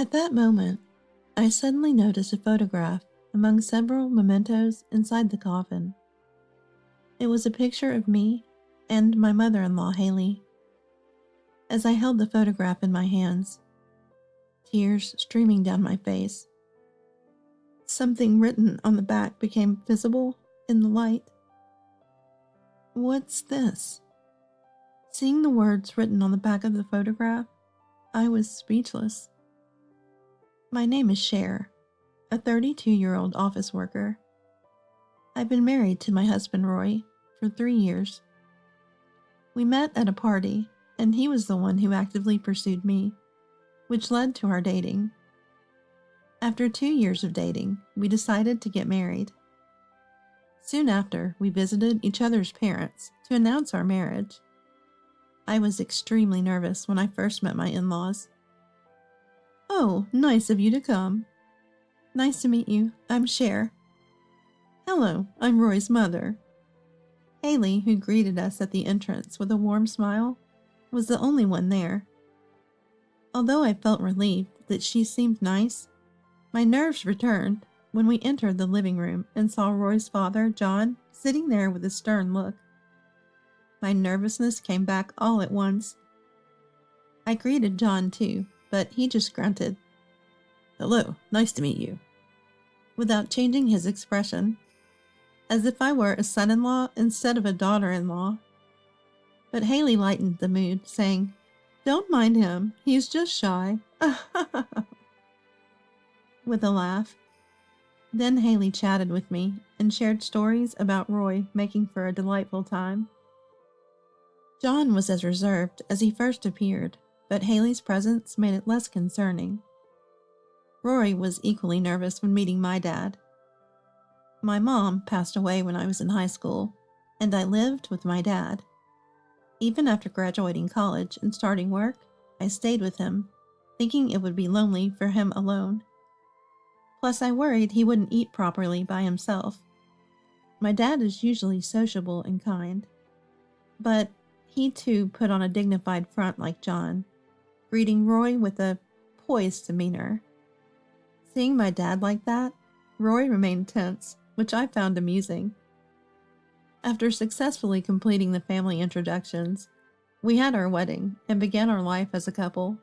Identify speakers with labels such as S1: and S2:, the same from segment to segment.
S1: At that moment, I suddenly noticed a photograph among several mementos inside the coffin. It was a picture of me and my mother-in-law, Haley. As I held the photograph in my hands, tears streaming down my face, something written on the back became visible in the light. "What's this?" Seeing the words written on the back of the photograph, I was speechless. My name is Cher, a 32-year-old office worker. I've been married to my husband Roy for 3 years. We met at a party, and he was the one who actively pursued me, which led to our dating. After 2 years of dating, we decided to get married. Soon after, we visited each other's parents to announce our marriage. I was extremely nervous when I first met my in-laws. "Oh, nice of you to come." "Nice to meet you. I'm Cher." "Hello, I'm Roy's mother." Haley, who greeted us at the entrance with a warm smile, was the only one there. Although I felt relieved that she seemed nice, my nerves returned when we entered the living room and saw Roy's father, John, sitting there with a stern look. My nervousness came back all at once. I greeted John too, but he just grunted, "Hello, nice to meet you," without changing his expression, as if I were a son-in-law instead of a daughter-in-law. But Haley lightened the mood, saying, "Don't mind him, he's just shy," with a laugh. Then Haley chatted with me and shared stories about Roy, making for a delightful time. John was as reserved as he first appeared, but Haley's presence made it less concerning. Roy was equally nervous when meeting my dad. My mom passed away when I was in high school, and I lived with my dad. Even after graduating college and starting work, I stayed with him, thinking it would be lonely for him alone. Plus, I worried he wouldn't eat properly by himself. My dad is usually sociable and kind, but he too put on a dignified front like John, greeting Roy with a poised demeanor. Seeing my dad like that, Roy remained tense, which I found amusing. After successfully completing the family introductions, we had our wedding and began our life as a couple.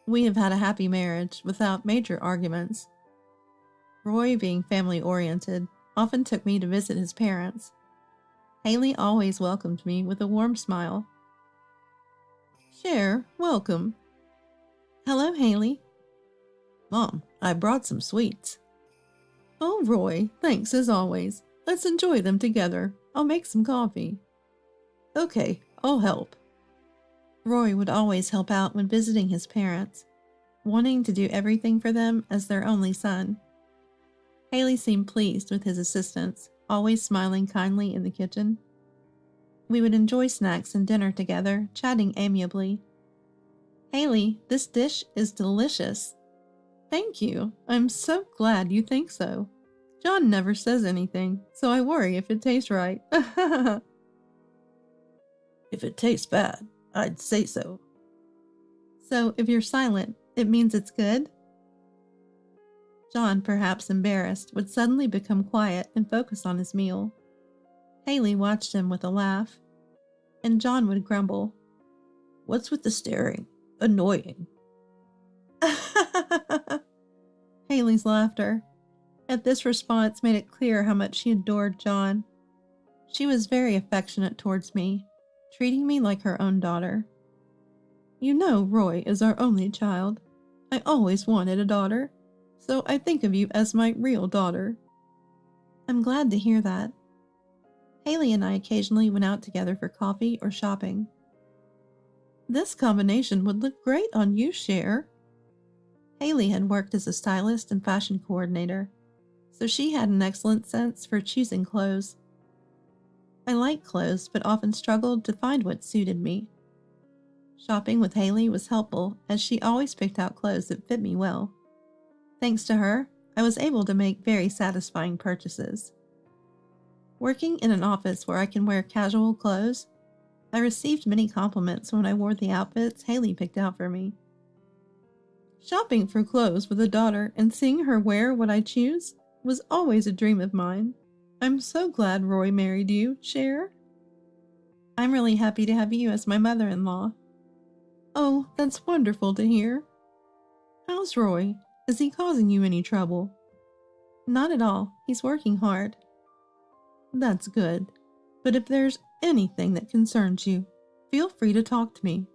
S1: We have had a happy marriage without major arguments. Roy, being family-oriented, often took me to visit his parents. Haley always welcomed me with a warm smile. "Cher, welcome." "Hello, Haley." "Mom, I brought some sweets." "Oh, Roy, thanks as always. Let's enjoy them together. I'll make some coffee." "Okay, I'll help." Roy would always help out when visiting his parents, wanting to do everything for them as their only son. Haley seemed pleased with his assistance, always smiling kindly in the kitchen. We would enjoy snacks and dinner together, chatting amiably. "Haley, this dish is delicious." "Thank you. I'm so glad you think so. John never says anything, so I worry if it tastes right." "If it tastes bad, I'd say so." "So if you're silent, it means it's good?" John, perhaps embarrassed, would suddenly become quiet and focus on his meal. Haley watched him with a laugh, and John would grumble, "What's with the staring? Annoying." Haley's laughter at this response made it clear how much she adored John. She was very affectionate towards me, treating me like her own daughter. "You know Roy is our only child. I always wanted a daughter, so I think of you as my real daughter." "I'm glad to hear that." Haley and I occasionally went out together for coffee or shopping. "This combination would look great on you, Cher." Haley had worked as a stylist and fashion coordinator, so she had an excellent sense for choosing clothes. I liked clothes, but often struggled to find what suited me. Shopping with Haley was helpful, as she always picked out clothes that fit me well. Thanks to her, I was able to make very satisfying purchases. Working in an office where I can wear casual clothes, I received many compliments when I wore the outfits Haley picked out for me. Shopping for clothes with a daughter and seeing her wear what I choose was always a dream of mine. I'm so glad Roy married you, Cher. I'm really happy to have you as my mother-in-law. Oh, that's wonderful to hear. How's Roy? Is he causing you any trouble? Not at all. He's working hard. That's good. But if there's anything that concerns you, feel free to talk to me.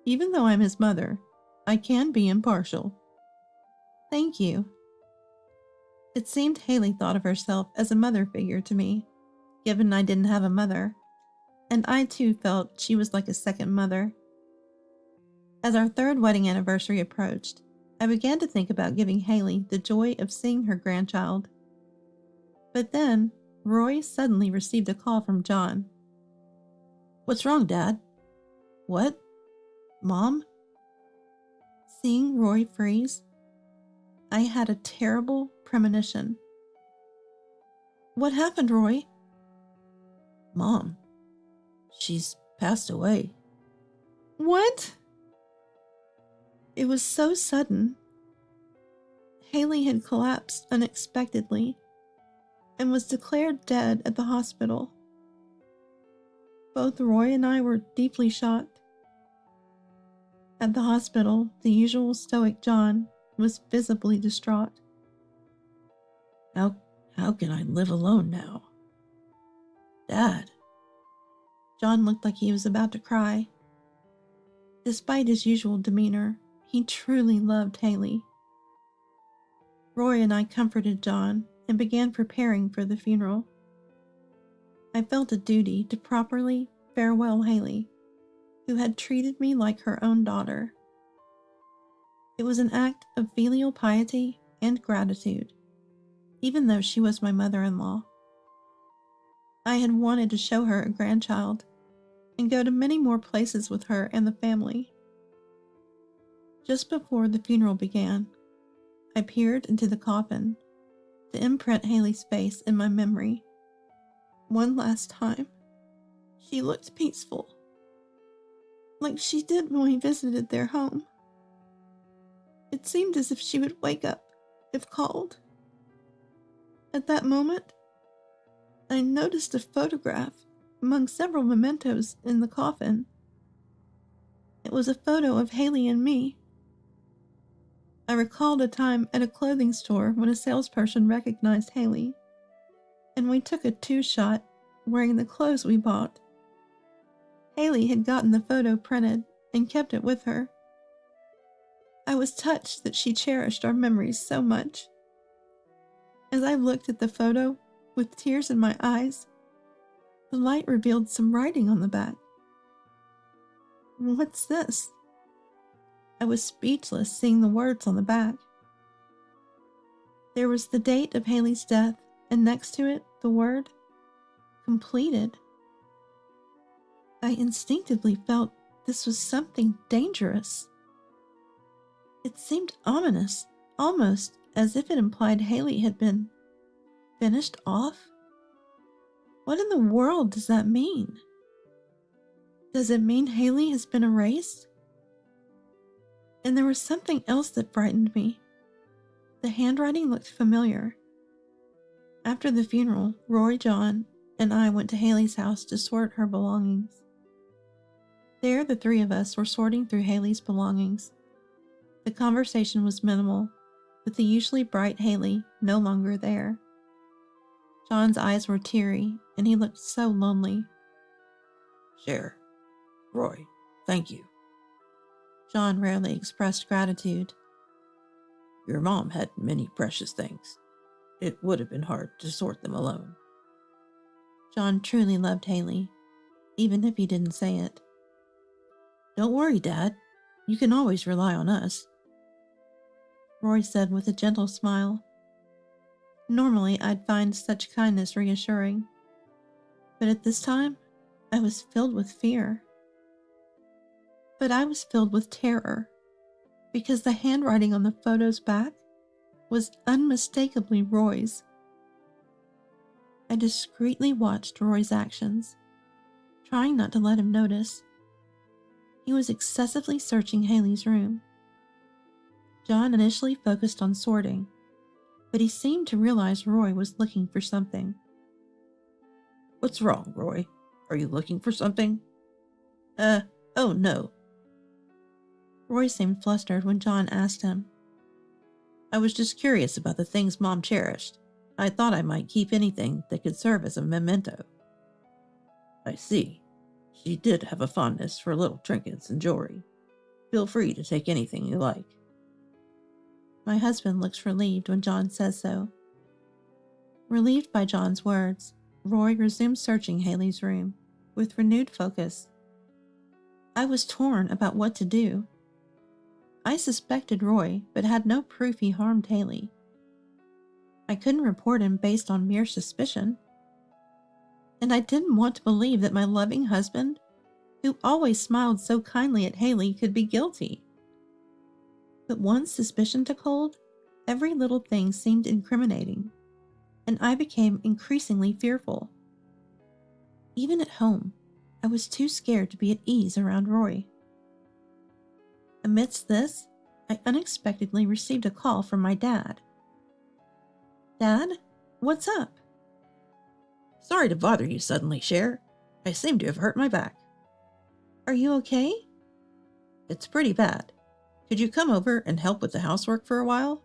S1: Even though I'm his mother, I can be impartial. Thank you. It seemed Haley thought of herself as a mother figure to me, given I didn't have a mother, and I too felt she was like a second mother. As our third wedding anniversary approached, I began to think about giving Haley the joy of seeing her grandchild. But then, Roy suddenly received a call from John. What's wrong, Dad? What? Mom? Seeing Roy freeze, I had a terrible premonition. What happened, Roy? Mom. She's passed away. What? It was so sudden. Haley had collapsed unexpectedly and was declared dead at the hospital. Both Roy and I were deeply shocked. At the hospital, the usual stoic John was visibly distraught. How can I live alone now? Dad. John looked like he was about to cry. Despite his usual demeanor, he truly loved Haley. Roy and I comforted John and began preparing for the funeral. I felt a duty to properly farewell Haley, who had treated me like her own daughter. It was an act of filial piety and gratitude, even though she was my mother-in-law. I had wanted to show her a grandchild and go to many more places with her and the family. Just before the funeral began, I peered into the coffin to imprint Haley's face in my memory. One last time. She looked peaceful, like she did when we visited their home. It seemed as if she would wake up if called. At that moment, I noticed a photograph among several mementos in the coffin. It was a photo of Haley and me. I recalled a time at a clothing store when a salesperson recognized Haley, and we took a two-shot wearing the clothes we bought. Haley had gotten the photo printed and kept it with her. I was touched that she cherished our memories so much. As I looked at the photo with tears in my eyes, the light revealed some writing on the back. What's this? I was speechless seeing the words on the back. There was the date of Haley's death, and next to it, the word, completed. I instinctively felt this was something dangerous. It seemed ominous, almost as if it implied Haley had been finished off. What in the world does that mean? Does it mean Haley has been erased? And there was something else that frightened me. The handwriting looked familiar. After the funeral, Roy, John, and I went to Haley's house to sort her belongings. There, the three of us were sorting through Haley's belongings. The conversation was minimal, with the usually bright Haley no longer there. John's eyes were teary, and he looked so lonely. Cher, Roy, thank you. John rarely expressed gratitude. Your mom had many precious things. It would have been hard to sort them alone. John truly loved Haley, even if he didn't say it. Don't worry, Dad. You can always rely on us, Roy said with a gentle smile. Normally, I'd find such kindness reassuring, but at this time, I was filled with fear. But I was filled with terror, because the handwriting on the photo's back was unmistakably Roy's. I discreetly watched Roy's actions, trying not to let him notice. He was excessively searching Haley's room. John initially focused on sorting, but he seemed to realize Roy was looking for something.
S2: What's wrong, Roy? Are you looking for something? Oh no.
S1: Roy seemed flustered when John asked him.
S2: I was just curious about the things Mom cherished. I thought I might keep anything that could serve as a memento. I see. She did have a fondness for little trinkets and jewelry. Feel free to take anything you like.
S1: My husband looks relieved when John says so. Relieved by John's words, Roy resumed searching Haley's room with renewed focus. I was torn about what to do. I suspected Roy, but had no proof he harmed Haley. I couldn't report him based on mere suspicion. And I didn't want to believe that my loving husband, who always smiled so kindly at Haley, could be guilty. But once suspicion took hold, every little thing seemed incriminating, and I became increasingly fearful. Even at home, I was too scared to be at ease around Roy. Amidst this, I unexpectedly received a call from my dad. Dad, what's up?
S2: Sorry to bother you suddenly, Cher. I seem to have hurt my back.
S1: Are you okay?
S2: It's pretty bad. Could you come over and help with the housework for a while?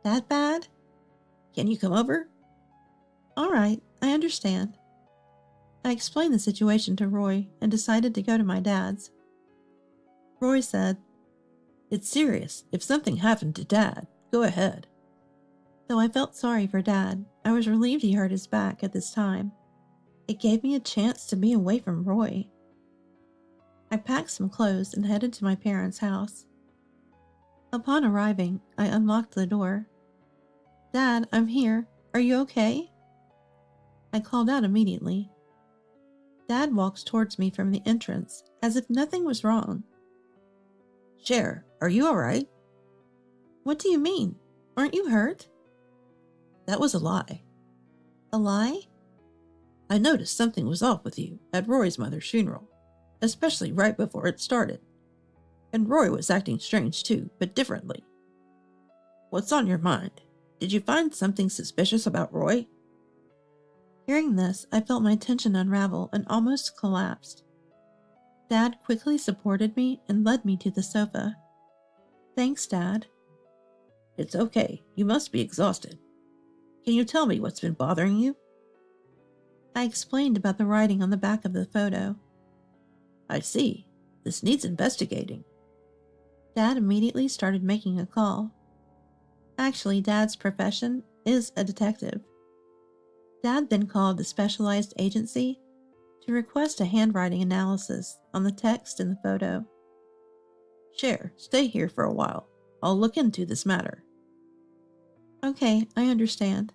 S1: That bad?
S2: Can you come over?
S1: All right, I understand. I explained the situation to Roy and decided to go to my dad's.
S2: Roy said, It's serious. If something happened to Dad, go ahead.
S1: Though I felt sorry for Dad, I was relieved he hurt his back at this time. It gave me a chance to be away from Roy. I packed some clothes and headed to my parents' house. Upon arriving, I unlocked the door. Dad, I'm here. Are you okay? I called out immediately. Dad walks towards me from the entrance, as if nothing was wrong.
S2: Cher, are you all right?
S1: What do you mean? Aren't you hurt?
S2: That was a lie.
S1: A lie?
S2: I noticed something was off with you at Roy's mother's funeral, especially right before it started. And Roy was acting strange too, but differently. What's on your mind? Did you find something suspicious about Roy?
S1: Hearing this, I felt my tension unravel and almost collapsed. Dad quickly supported me and led me to the sofa. Thanks, Dad.
S2: It's okay. You must be exhausted. Can you tell me what's been bothering you?
S1: I explained about the writing on the back of the photo.
S2: I see. This needs investigating.
S1: Dad immediately started making a call. Actually, Dad's profession is a detective. Dad then called the specialized agency to request a handwriting analysis on the text in the photo.
S2: Cher, stay here for a while. I'll look into this matter.
S1: Okay, I understand.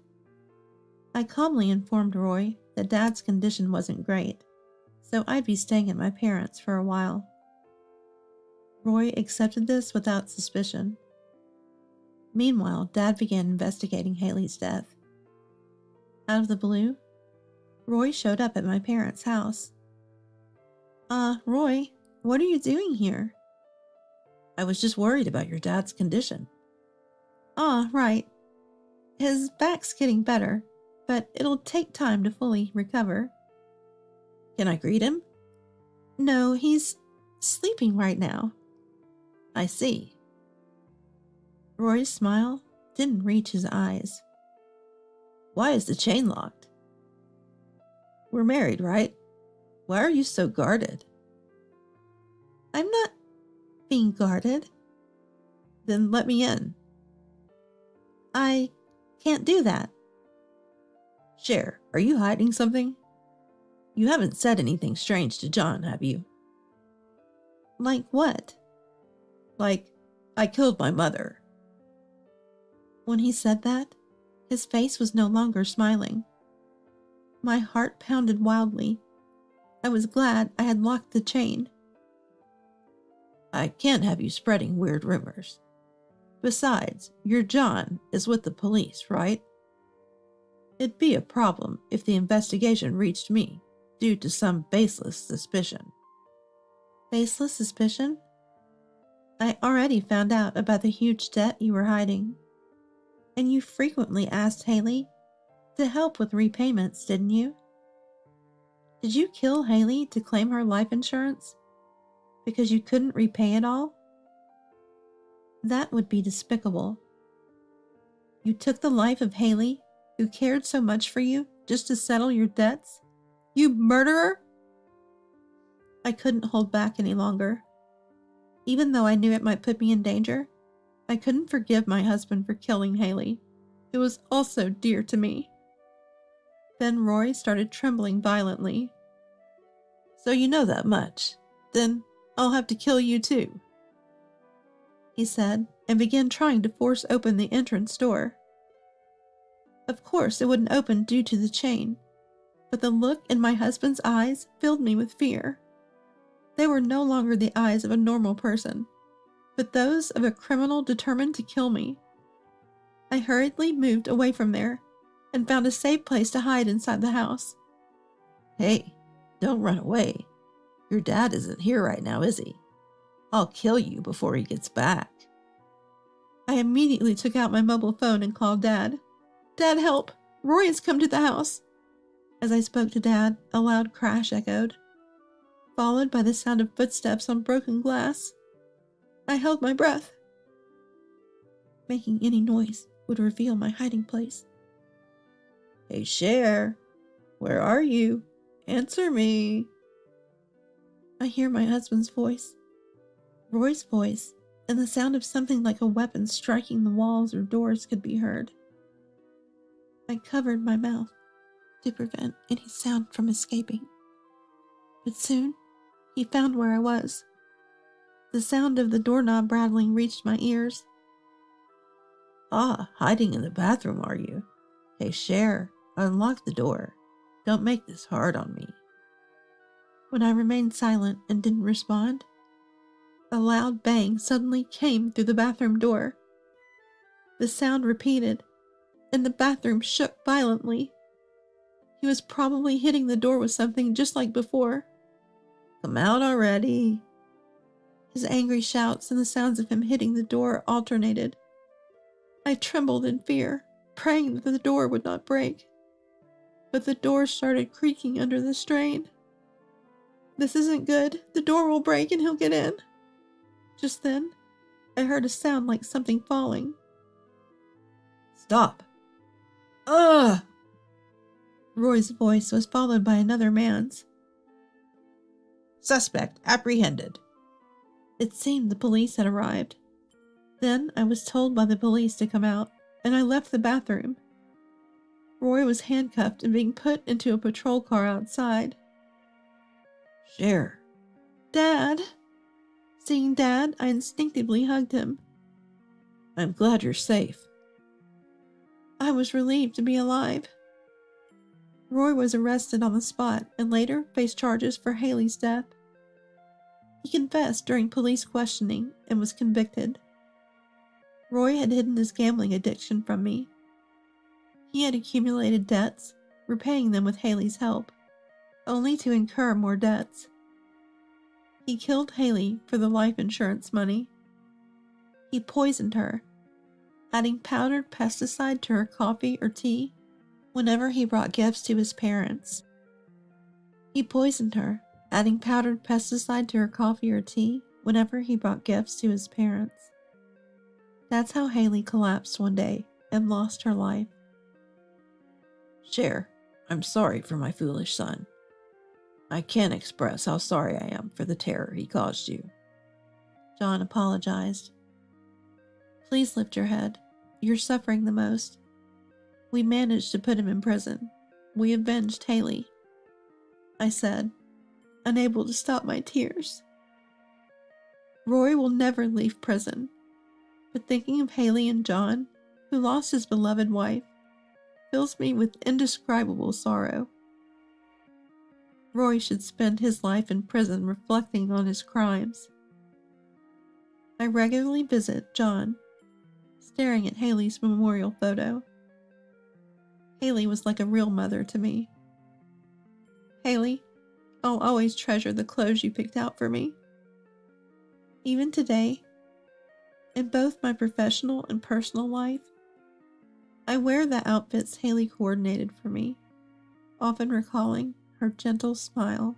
S1: I calmly informed Roy that Dad's condition wasn't great, so I'd be staying at my parents' for a while. Roy accepted this without suspicion. Meanwhile, Dad began investigating Haley's death. Out of the blue, Roy showed up at my parents' house. Roy, what are you doing here?
S2: I was just worried about your dad's condition.
S1: Right. His back's getting better, but it'll take time to fully recover.
S2: Can I greet him?
S1: No, he's sleeping right now.
S2: I see.
S1: Roy's smile didn't reach his eyes.
S2: Why is the chain locked? We're married, right? Why are you so guarded?
S1: I'm not being guarded.
S2: Then let me in.
S1: I can't do that.
S2: Cher, are you hiding something? You haven't said anything strange to John, have you?
S1: Like what?
S2: Like, I killed my mother.
S1: When he said that, his face was no longer smiling. My heart pounded wildly. I was glad I had locked the chain.
S2: I can't have you spreading weird rumors. Besides, your John is with the police, right? It'd be a problem if the investigation reached me due to some baseless suspicion.
S1: Baseless suspicion? I already found out about the huge debt you were hiding. And you frequently asked Haley to help with repayments, didn't you? Did you kill Haley to claim her life insurance because you couldn't repay it all? That would be despicable. You took the life of Haley, who cared so much for you, just to settle your debts? You murderer! I couldn't hold back any longer. Even though I knew it might put me in danger, I couldn't forgive my husband for killing Haley, who was also dear to me. Then Roy started trembling violently.
S2: So you know that much. Then I'll have to kill you too,
S1: he said, and began trying to force open the entrance door. Of course, it wouldn't open due to the chain, but the look in my husband's eyes filled me with fear. They were no longer the eyes of a normal person, but those of a criminal determined to kill me. I hurriedly moved away from there and found a safe place to hide inside the house.
S2: Hey, don't run away. Your dad isn't here right now, is he? I'll kill you before he gets back.
S1: I immediately took out my mobile phone and called Dad. Dad, help! Roy has come to the house. As I spoke to Dad, a loud crash echoed, followed by the sound of footsteps on broken glass. I held my breath. Making any noise would reveal my hiding place.
S2: Hey, Cher, where are you? Answer me.
S1: I hear my husband's voice, Roy's voice, and the sound of something like a weapon striking the walls or doors could be heard. I covered my mouth to prevent any sound from escaping. But soon, he found where I was. The sound of the doorknob rattling reached my ears.
S2: Ah, hiding in the bathroom, are you? Hey, Cher, unlock the door. Don't make this hard on me.
S1: When I remained silent and didn't respond, a loud bang suddenly came through the bathroom door. The sound repeated, and the bathroom shook violently. He was probably hitting the door with something just like before.
S2: Come out already.
S1: His angry shouts and the sounds of him hitting the door alternated. I trembled in fear, praying that the door would not break. But the door started creaking under the strain. This isn't good. The door will break and he'll get in. Just then, I heard a sound like something falling.
S2: Stop. Ugh!
S1: Roy's voice was followed by another man's.
S2: Suspect apprehended.
S1: It seemed the police had arrived. Then I was told by the police to come out, and I left the bathroom. Roy was handcuffed and being put into a patrol car outside.
S2: Cher.
S1: Dad! Seeing Dad, I instinctively hugged him.
S2: I'm glad you're safe.
S1: I was relieved to be alive. Roy was arrested on the spot and later faced charges for Haley's death. He confessed during police questioning and was convicted. Roy had hidden his gambling addiction from me. He had accumulated debts, repaying them with Haley's help, only to incur more debts. He killed Haley for the life insurance money. He poisoned her, adding powdered pesticide to her coffee or tea whenever he brought gifts to his parents. He poisoned her, adding powdered pesticide to her coffee or tea whenever he brought gifts to his parents. That's how Haley collapsed one day and lost her life.
S2: Cher, I'm sorry for my foolish son. I can't express how sorry I am for the terror he caused you.
S1: John apologized. Please lift your head. You're suffering the most. We managed to put him in prison. We avenged Haley, I said, unable to stop my tears. Roy will never leave prison, but thinking of Haley and John, who lost his beloved wife, fills me with indescribable sorrow. Roy should spend his life in prison reflecting on his crimes. I regularly visit John, staring at Haley's memorial photo. Haley was like a real mother to me. Haley, I'll always treasure the clothes you picked out for me. Even today, In both my professional and personal life, I wear the outfits Haley coordinated for me, often recalling her gentle smile